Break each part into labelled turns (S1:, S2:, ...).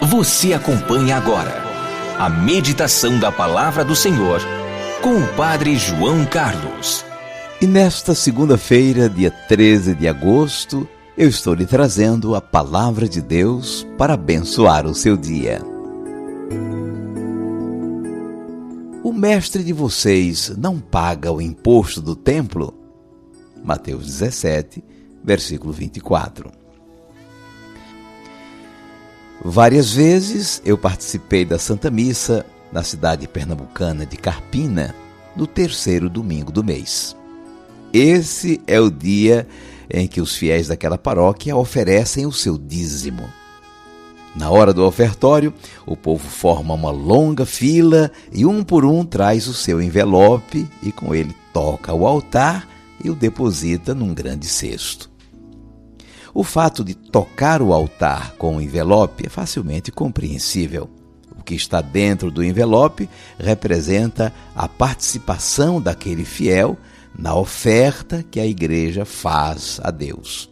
S1: Você acompanha agora a meditação da Palavra do Senhor com o Padre João Carlos.
S2: E nesta segunda-feira, dia 13 de agosto, eu estou lhe trazendo a Palavra de Deus para abençoar o seu dia. O mestre de vocês não paga o imposto do templo? Mateus 17, versículo 24. Várias vezes eu participei da Santa Missa na cidade pernambucana de Carpina, no terceiro domingo do mês. Esse é o dia em que os fiéis daquela paróquia oferecem o seu dízimo. Na hora do ofertório, o povo forma uma longa fila e um por um traz o seu envelope e com ele toca o altar e o deposita num grande cesto. O fato de tocar o altar com o envelope é facilmente compreensível. O que está dentro do envelope representa a participação daquele fiel na oferta que a igreja faz a Deus.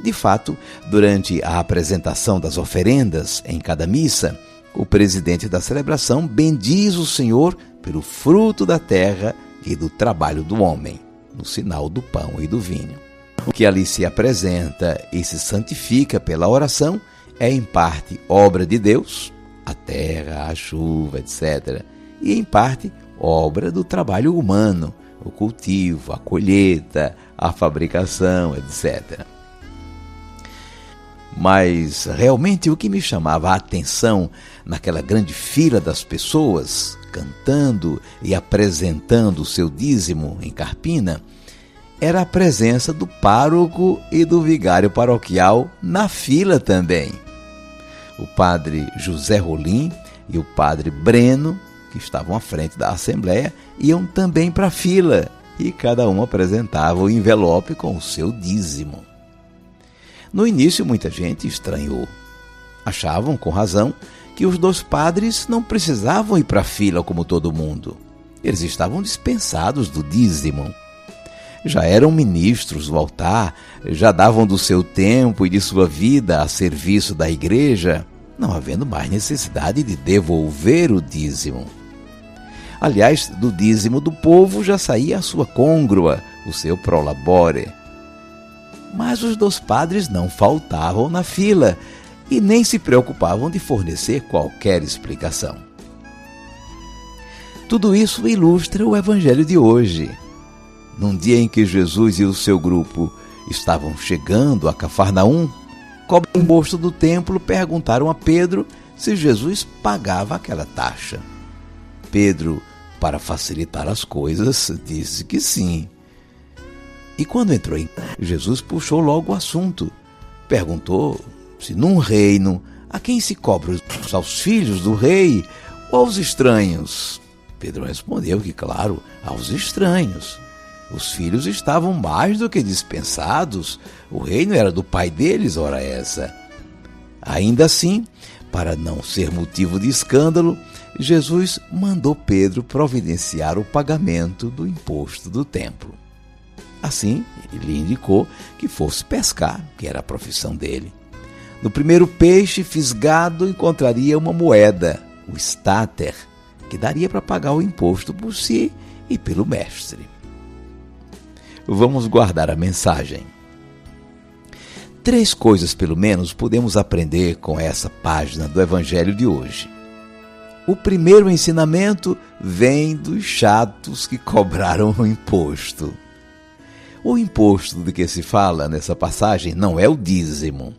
S2: De fato, durante a apresentação das oferendas em cada missa, o presidente da celebração bendiz o Senhor pelo fruto da terra e do trabalho do homem, no sinal do pão e do vinho. O que ali se apresenta e se santifica pela oração é em parte obra de Deus, a terra, a chuva, etc., e em parte obra do trabalho humano, o cultivo, a colheita, a fabricação, etc. Mas realmente o que me chamava a atenção naquela grande fila das pessoas cantando e apresentando o seu dízimo em Carpina era a presença do pároco e do vigário paroquial na fila também. O padre José Rolim e o padre Breno, que estavam à frente da Assembleia, iam também para a fila e cada um apresentava o envelope com o seu dízimo. No início, muita gente estranhou. Achavam, com razão, que os dois padres não precisavam ir para a fila como todo mundo. Eles estavam dispensados do dízimo. Já eram ministros do altar, já davam do seu tempo e de sua vida a serviço da igreja, não havendo mais necessidade de devolver o dízimo. Aliás, do dízimo do povo já saía a sua côngrua, o seu prolabore. Mas os dois padres não faltavam na fila e nem se preocupavam de fornecer qualquer explicação. Tudo isso ilustra o evangelho de hoje. Num dia em que Jesus e o seu grupo estavam chegando a Cafarnaum, cobras do imposto do templo perguntaram a Pedro se Jesus pagava aquela taxa. Pedro, para facilitar as coisas, disse que sim. E quando entrou em casa, Jesus puxou logo o assunto. Perguntou se num reino a quem se cobra, aos filhos do rei ou aos estranhos. Pedro respondeu que, claro, aos estranhos. Os filhos estavam mais do que dispensados, o reino era do pai deles, ora essa. Ainda assim, para não ser motivo de escândalo, Jesus mandou Pedro providenciar o pagamento do imposto do templo. Assim, ele lhe indicou que fosse pescar, que era a profissão dele. No primeiro peixe fisgado encontraria uma moeda, o estáter, que daria para pagar o imposto por si e pelo mestre. Vamos guardar a mensagem. 3 coisas, pelo menos, podemos aprender com essa página do Evangelho de hoje. O primeiro ensinamento vem dos chatos que cobraram o imposto. O imposto de que se fala nessa passagem não é o dízimo,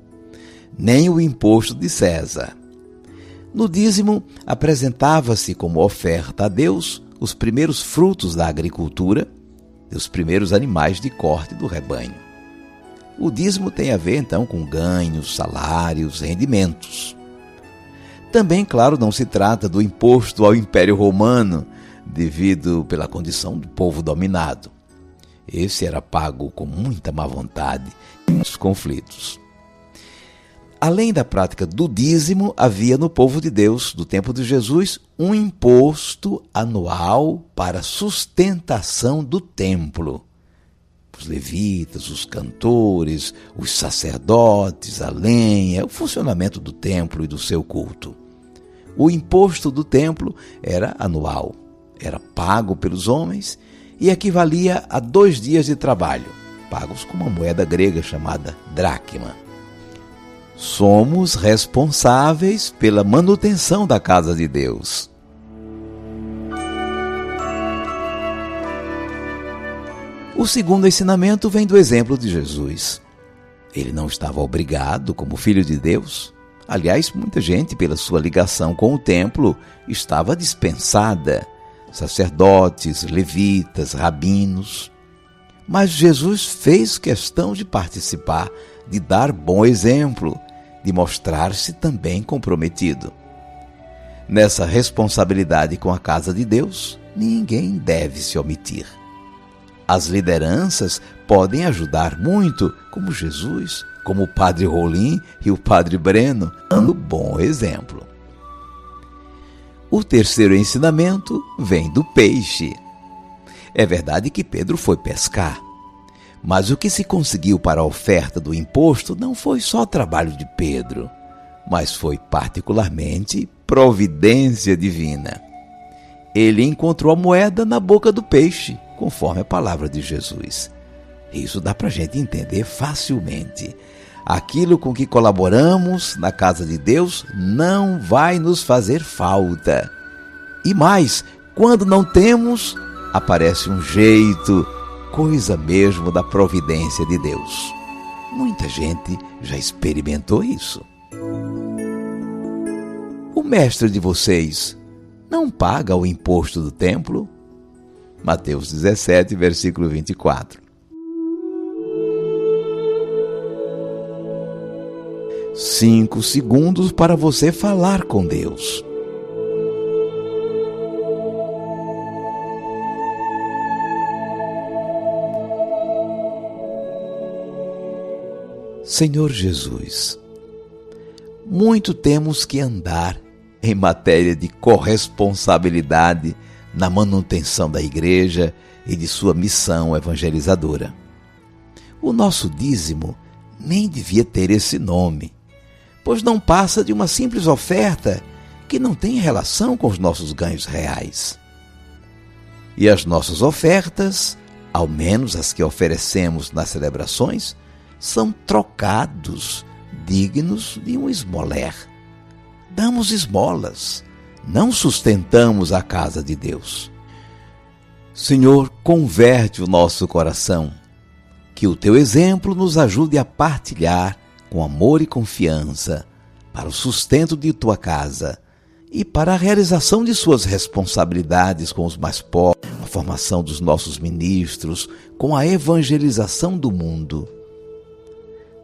S2: nem o imposto de César. No dízimo, apresentava-se como oferta a Deus os primeiros frutos da agricultura e os primeiros animais de corte do rebanho. O dízimo tem a ver, então, com ganhos, salários, rendimentos. Também, claro, não se trata do imposto ao Império Romano, devido pela condição do povo dominado. Esse era pago com muita má vontade e muitos conflitos. Além da prática do dízimo, havia no povo de Deus, do tempo de Jesus, um imposto anual para a sustentação do templo. os levitas, os cantores, os sacerdotes, a lenha, o funcionamento do templo e do seu culto. O imposto do templo era anual, era pago pelos homens e equivalia a 2 dias de trabalho, pagos com uma moeda grega chamada dracma. Somos responsáveis pela manutenção da casa de Deus. O segundo ensinamento vem do exemplo de Jesus. Ele não estava obrigado, como filho de Deus. Aliás, muita gente, pela sua ligação com o templo, estava dispensada. Sacerdotes, levitas, rabinos. Mas Jesus fez questão de participar, de dar bom exemplo, de mostrar-se também comprometido. Nessa responsabilidade com a casa de Deus, ninguém deve se omitir. As lideranças podem ajudar muito, como Jesus, como o Padre Rolim e o Padre Breno, dando bom exemplo. O terceiro ensinamento vem do peixe. É verdade que Pedro foi pescar, mas o que se conseguiu para a oferta do imposto não foi só trabalho de Pedro, mas foi particularmente providência divina. Ele encontrou a moeda na boca do peixe, conforme a palavra de Jesus. Isso dá para a gente entender facilmente. Aquilo com que colaboramos na casa de Deus não vai nos fazer falta. E mais, quando não temos, aparece um jeito, coisa mesmo da providência de Deus. Muita gente já experimentou isso. O mestre de vocês não paga o imposto do templo? Mateus 17, versículo 24. 5 segundos para você falar com Deus. Senhor Jesus, muito temos que andar em matéria de corresponsabilidade na manutenção da igreja e de sua missão evangelizadora. O nosso dízimo nem devia ter esse nome, pois não passa de uma simples oferta que não tem relação com os nossos ganhos reais. E as nossas ofertas, ao menos as que oferecemos nas celebrações, são trocados dignos de um esmoler. Damos esmolas, não sustentamos a casa de Deus. Senhor, converte o nosso coração, que o teu exemplo nos ajude a partilhar com amor e confiança para o sustento de tua casa e para a realização de suas responsabilidades com os mais pobres, a formação dos nossos ministros, com a evangelização do mundo.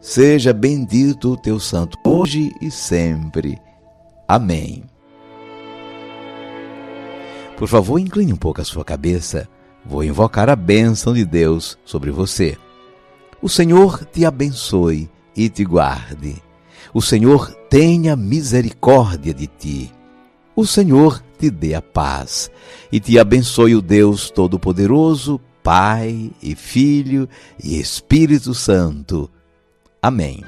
S2: Seja bendito o teu santo hoje e sempre. Amém. Por favor, incline um pouco a sua cabeça. Vou invocar a bênção de Deus sobre você. O Senhor te abençoe e te guarde. O Senhor tenha misericórdia de ti. O Senhor te dê a paz e te abençoe o Deus Todo-Poderoso, Pai e Filho e Espírito Santo. Amém.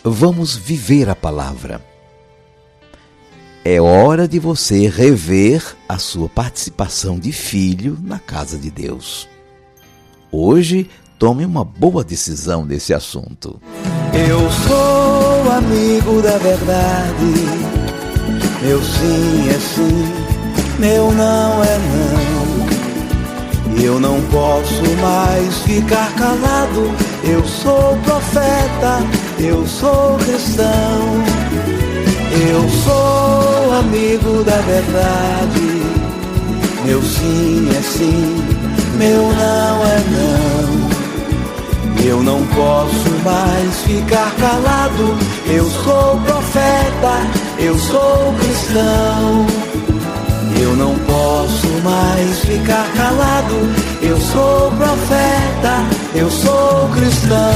S2: Vamos viver a palavra. É hora de você rever a sua participação de filho na casa de Deus. Hoje, tome uma boa decisão nesse assunto.
S3: Eu sou amigo da verdade. Meu sim é sim, meu não é não. Eu não posso mais ficar calado. Eu sou profeta, eu sou cristão. Eu sou amigo da verdade. Meu sim é sim, meu não é não. Eu não posso mais ficar calado. Eu sou profeta, eu sou cristão. Eu não posso mais ficar calado. Eu sou profeta, eu sou cristão.